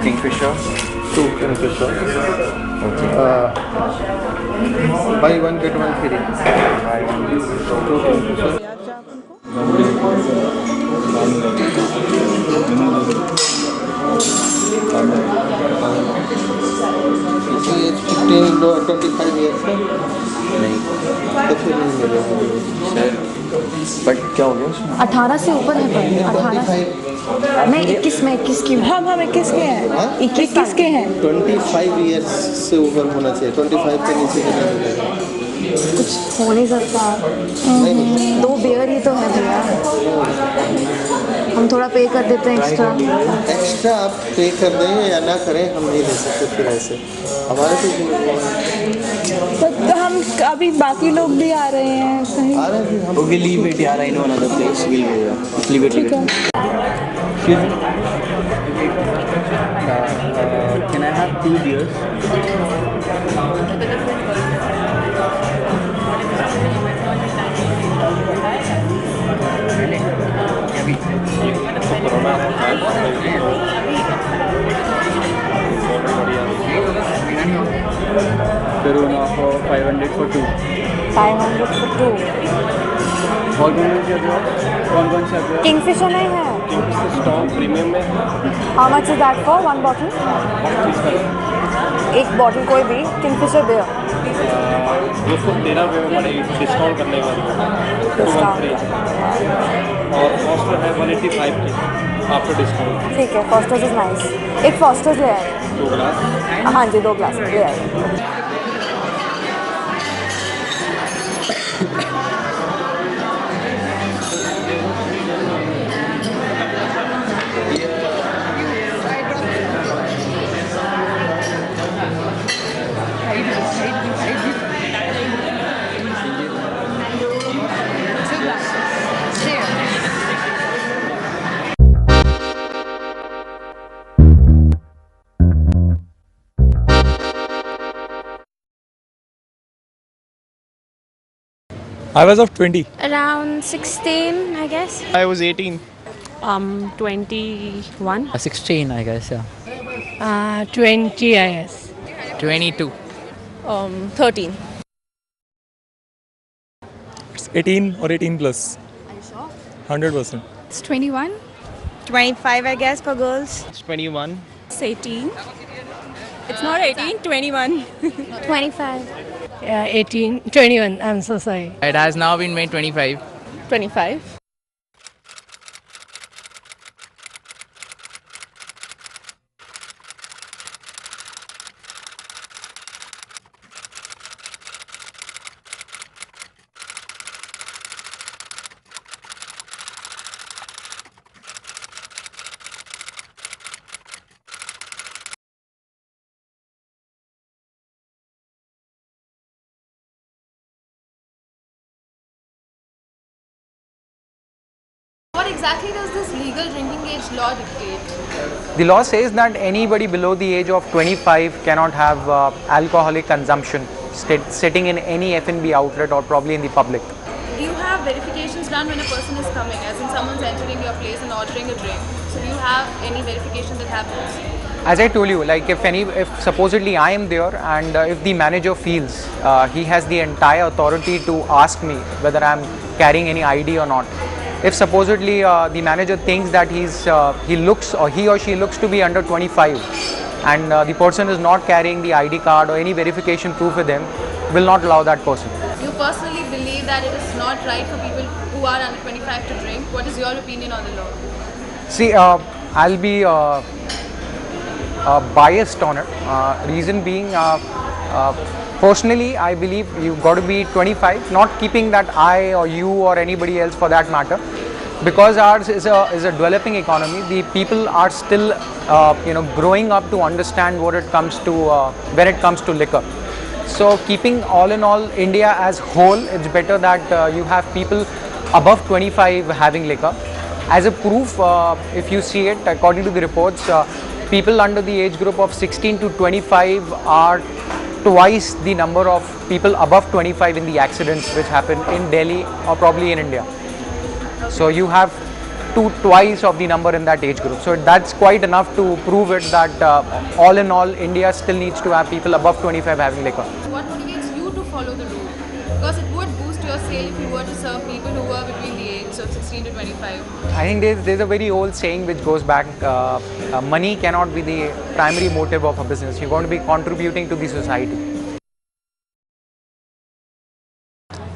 Kingfisher. 2 Kingfisher. Okay. Buy one get one free. 2 Kingfisher. इसकी as 15 to 25 years है। नहीं तो फिर नहीं मिलेगा सर, बट क्या हो गया उसमें? 18 से ऊपर है पर 18 से नहीं 21 में 21 की हम 21 के हैं। 21 के हैं। 25 years से ऊपर होना चाहिए, 25 के नीचे का नहीं मिलेगा। कुछ हो नहीं सकता। नहीं नहीं 2 बेयर ही तो है भैया, हम थोड़ा पे कर देते हैं एक्स्ट्रा। एक्स्ट्रा आप पे कर दें या ना करें, हम नहीं दे सकते फिर ऐसे हमारे तो हम अभी बाकी लोग भी आ रहे हैं कहीं। आ रहे हैं फिर हम We'll leave it यार, I know another place. We'll leave it. ठीक है। Can I have 2 beers? Corona for 500 for 2. 500 for 2। और कौन से अभी? किंगफिशर नहीं है। स्टॉक प्रीमियम में how much is that for 1 bottle? एक बॉटल कोई भी किंगफिशर बेयर उसको 13 रुपये में पड़ेगी डिस्काउंट करने के बाद, और कॉस्ट है 185 की आफ्टर डिस्काउंट। ठीक है। Fosters is nice. एक फॉस्टर्स ले आए। 2 ग्लास। हाँ जी 2 ग्लास ले आए। I was of 20. Around 16, I guess. I was 18. 21. 16, I guess, yeah. 20, I guess. 22. 13. It's 18 or 18 plus. Are you sure? 100%. It's 21. 25, I guess, for girls. It's 21. It's 18. It's not 18, 21. 25. Yeah, 18, 21. I'm so sorry. It has now been made 25. 25. What exactly does this legal drinking age law dictate? The law says that anybody below the age of 25 cannot have alcoholic consumption sitting in any F&B outlet or probably in the public. Do you have verifications done when a person is coming, as in someone's entering your place and ordering a drink? So do you have any verification that happens? As I told you, like if supposedly I am there and if the manager feels he has the entire authority to ask me whether I am carrying any ID or not. If supposedly the manager thinks that he or she looks to be under 25 and the person is not carrying the ID card or any verification proof with him, will not allow that person. Do you personally believe that it is not right for people who are under 25 to drink? What is your opinion on the law? See, I'll be biased on it. Reason being, personally, I believe you've got to be 25, not keeping that I or you or anybody else for that matter, because ours is a developing economy. The people are still, growing up to understand what it comes to when it comes to liquor. So, keeping all in all India as whole, it's better that you have people above 25 having liquor. As a proof, if you see it, according to the reports, people under the age group of 16 to 25 are twice the number of people above 25 in the accidents which happen in Delhi or probably in India. So you have to twice of the number in that age group. So that's quite enough to prove it that all in all, India still needs to have people above 25 having liquor. What motivates you to follow the rule? Because it would boost your sale if you were to serve people who were between the age of 16 to 25. I think there's a very old saying which goes back, money cannot be the primary motive of a business. You're going to be contributing to the society.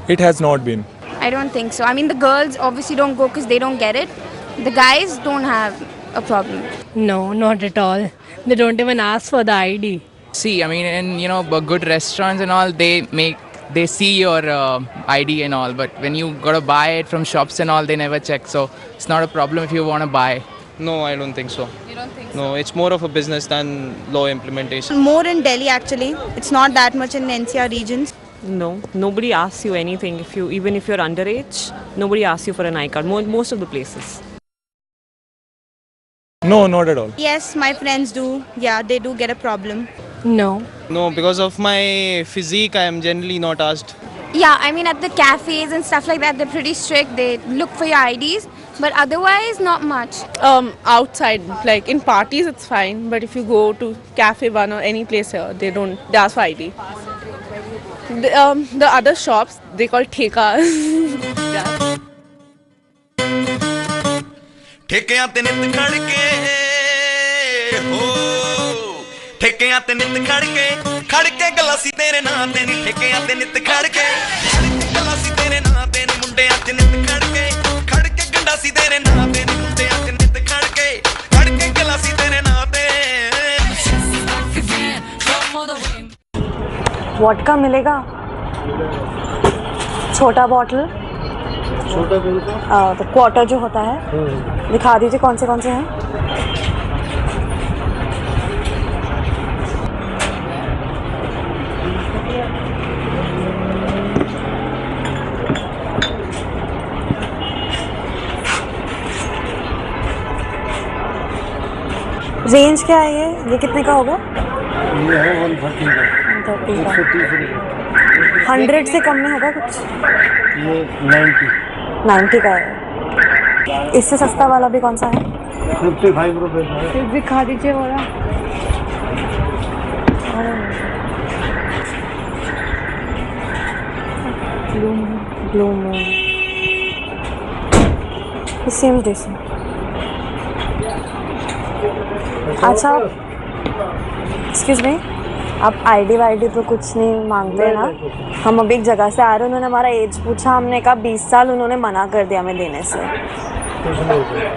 It has not been. I don't think so. I mean, the girls obviously don't go because they don't get it. The guys don't have a problem. No, not at all. They don't even ask for the ID. See, I mean, in good restaurants and all, they see your ID and all, but when you gotta buy it from shops and all, they never check. So it's not a problem if you wanna buy. No, I don't think so. You don't think so? No, it's more of a business than law implementation. More in Delhi actually. It's not that much in NCR regions. No, nobody asks you anything. Even if you're underage, nobody asks you for an I card. Most of the places. No, not at all. Yes, my friends do. Yeah, they do get a problem. No. No, because of my physique, I am generally not asked. Yeah, I mean, at the cafes and stuff like that, they're pretty strict. They look for your IDs, but otherwise, not much. Outside, like in parties, it's fine. But if you go to Cafe One or any place here, they ask for ID. The other shops, they call thekas. ਠੇਕਿਆਂ ਤੇ ਨਿੱਤ ਖੜ ਕੇ ਹੋ ਠੇਕਿਆਂ ਤੇ ਨਿੱਤ ਖੜ ਕੇ ਗਲਾਸੀ ਤੇਰੇ ਨਾਂ ਤੇ ਨਹੀਂ ਠੇਕਿਆਂ ਤੇ ਨਿੱਤ ਖੜ ਕੇ ਗਲਾਸੀ ਤੇਰੇ ਨਾਂ ਤੇ ਨਹੀਂ ਮੁੰਡਿਆਂ ਚ ਨਿੱਤ ਖੜ ਕੇ ਗੰਡਾਸੀ ਤੇਰੇ ਨਾਂ ਤੇ ਨਹੀਂ ਮੁੰਡਿਆਂ ਚ ਨਿੱਤ ਖੜ ਕੇ ਗਲਾਸੀ ਤੇਰੇ ਨਾਂ ਤੇ वोडका मिलेगा छोटा बॉटल तो क्वार्टर जो होता है दिखा दीजिए कौन से हैं रेंज क्या है ये कितने का होगा? ये है 130 का 100 से कम में होगा कुछ? ये 90 का है। इससे सस्ता वाला भी कौन सा है? 55 रुपए का है। दिखा दीजिए वाला। ब्लू मून सेम जैसे। अच्छा एक्सक्यूज मी, आप आईडी वाईडी तो कुछ नहीं मांगते हैं ना? हम अभी एक जगह से आ रहे हैं, उन्होंने हमारा एज पूछा, हमने कहा 20 साल, उन्होंने मना कर दिया हमें देने से।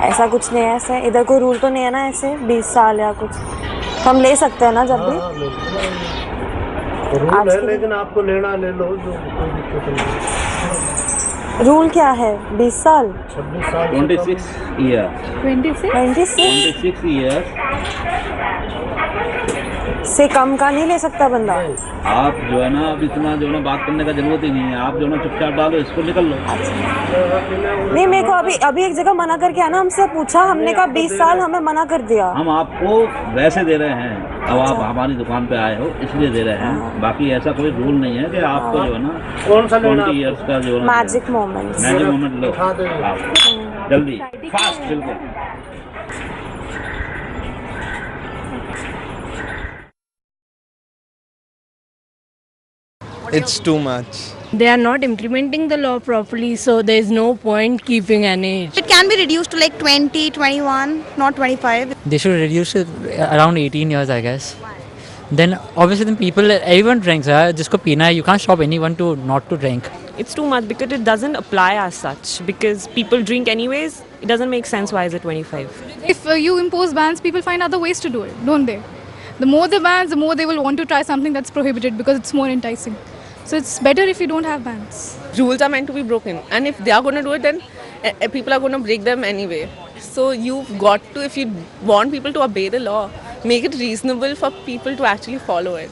ऐसा कुछ नहीं है, ऐसे इधर कोई रूल तो नहीं है ना ऐसे 20 साल या कुछ? तो हम ले सकते हैं ना जब भी? रूल है, लेकिन आपको लेना ले लो, जो कोई दिक्कत नहीं। रूल क्या है? 20 साल? 26 साल 26 year. 26 years से कम का नहीं ले सकता बंदा? आप जो है ना, अब इतना जो है ना बात करने का जरूरत ही नहीं है। आप जो है ना चुपचाप डालो इसको, निकल लो। नहीं, मेरे को अभी एक जगह मना करके आना, हमसे पूछा, हमने कहा 20 साल, हमें मना कर दिया। हम आपको वैसे दे रहे हैं, अब आप हमारी दुकान पे आए हो इसलिए दे रहे हैं। बाकी ऐसा कोई रूल नहीं है कि आपको जो है ना कौन सा 20 years का जो है ना मैजिक मोमेंट लो आप जल्दी फास्ट बिल्कुल। It's too much. They are not implementing the law properly, so there is no point keeping an age. It can be reduced to like 20, 21, not 25. They should reduce it around 18 years, I guess. Then obviously everyone drinks. Jisko peena hai, you can't stop anyone to not to drink. It's too much because it doesn't apply as such, because people drink anyways. It doesn't make sense. Why is it 25? If you impose bans, people find other ways to do it, don't they? The more the bans, the more they will want to try something that's prohibited because it's more enticing. So it's better if you don't have bans. Rules are meant to be broken, and if they are going to do it, then people are going to break them anyway. So you've got to, if you want people to obey the law, make it reasonable for people to actually follow it.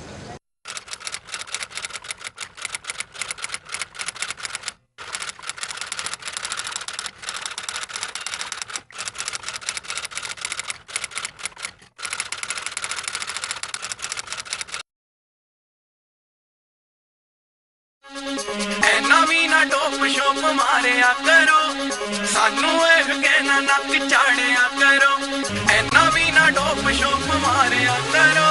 ਐਨਾ ਵੀ ਨਾ dope shop ਮਾਰਿਆ ਕਰੋ ਸਾਨੂੰ ਇਹ ਕਹਿਣਾ ਨੱਕ ਚਾੜਿਆ ਕਰੋ ਐਨਾ ਵੀ ਨਾ ਡੋਪ ਸ਼ੋਪ ਮਾਰਿਆ ਕਰੋ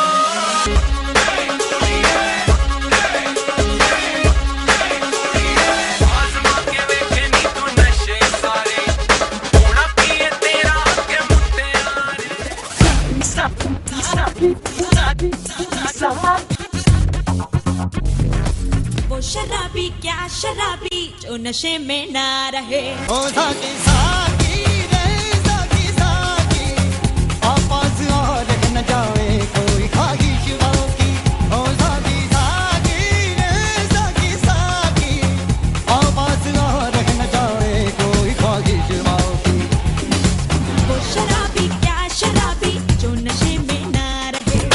वो शराबी क्या शराबी जो नशे में ना रहे ओ साकी साकी रे साकी साकी आवाज और न जाए कोई ख्वाहिश की ओ साकी साकी रे साकी साकी आवाज और न जाए कोई ख्वाहिश की वो शराबी क्या शराबी जो नशे में ना रहे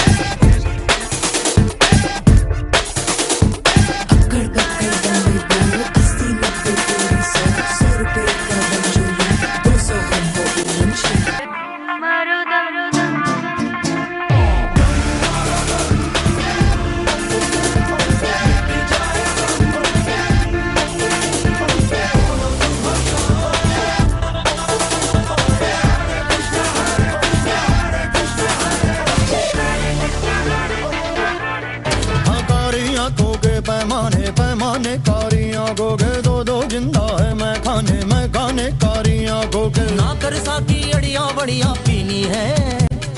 पैमाने पैमाने कारियां गोगे दो दो जिंदा है मैं खाने कारियां गोगे ना कर साकी अड़ियां बड़ियां पीनी है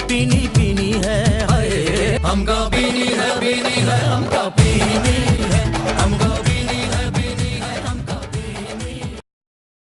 पीनी है हाय हमका पीनी है हमका पीनी